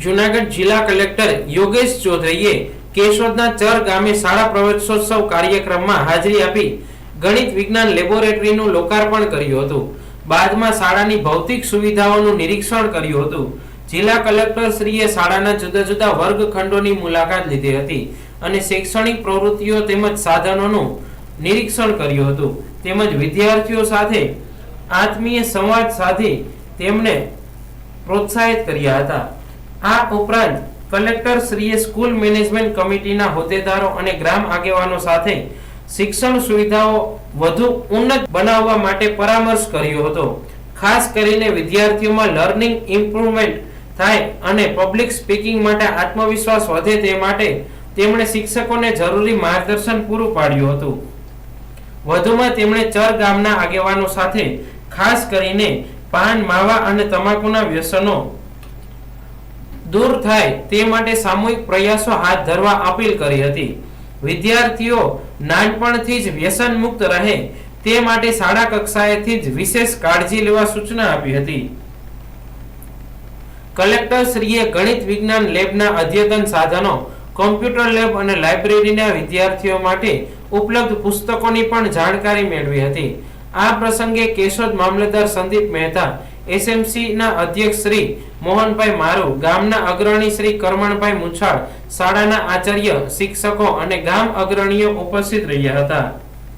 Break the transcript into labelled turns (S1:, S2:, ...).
S1: જૂનાગઢ જિલ્લા કલેક્ટર યોગેશ ચૌધરીએ કેશોદના ચર ગામે શાળા પ્રવેશોત્સવ કાર્યક્રમમાં હાજરી આપી ગણિત વિજ્ઞાન લેબોરેટરીનું લોકાર્પણ કર્યું હતું. બાદમાં શાળાની ભૌતિક સુવિધાઓનું નિરીક્ષણ કર્યું હતું. જિલ્લા કલેક્ટર શ્રીએ શાળાના જુદા જુદા વર્ગખંડોની મુલાકાત લીધી હતી અને શૈક્ષણિક પ્રવૃત્તિઓ તેમજ સાધનોનું નિરીક્ષણ કર્યું હતું. તેમજ વિદ્યાર્થીઓ સાથે આત્મીય સંવાદ સાધી તેમને પ્રોત્સાહિત કર્યા હતા. આ ઉપરાંત કલેક્ટર શ્રીએ સ્કૂલ મેનેજમેન્ટ કમિટીના હોદ્દેદારો અને ગ્રામ આગેવાનો સાથે શિક્ષણ સુવિધાઓ વધુ ઉન્નત બનાવવા માટે પરામર્શ કર્યો હતો. ખાસ કરીને વિદ્યાર્થીઓમાં લર્નિંગ ઇમ્પ્રુવમેન્ટ થાય અને પબ્લિક સ્પીકિંગ માટે આત્મવિશ્વાસ વધે તે માટે તેમણે શિક્ષકોને જરૂરી માર્ગદર્શન પૂરું પાડ્યું હતું. વધુમાં તેમણે ચર ગામના આગેવાનો સાથે ખાસ કરીને પાન, માવા અને તમાકુના વ્યસનો દૂર થાય તે માટે સામૂહિક પ્રયાસો હાથ ધરવા અપીલ કરી હતી. વિદ્યાર્થીઓ નાનપણથી જ વ્યસન મુક્ત રહે તે માટે શાળા કક્ષાએથી જ વિશેષ કાળજી લેવા સૂચના આપી હતી. કલેક્ટર શ્રીએ ગણિત વિજ્ઞાન લેબના અદ્યતન સાધનો, કોમ્પ્યુટર લેબ અને લાઇબ્રેરીના વિદ્યાર્થીઓ માટે ઉપલબ્ધ પુસ્તકોની પણ જાણકારી મેળવી હતી. આ પ્રસંગે કેશોદ મામલતદાર સંદીપ મહેતા, એસએમસી ના અધ્યક્ષ શ્રી મોહનભાઈ મારુ, ગામના અગ્રણી શ્રી કરમણભાઈ મુછાળ, શાળાના આચાર્ય, શિક્ષકો અને ગામ અગ્રણીઓ ઉપસ્થિત રહ્યા હતા.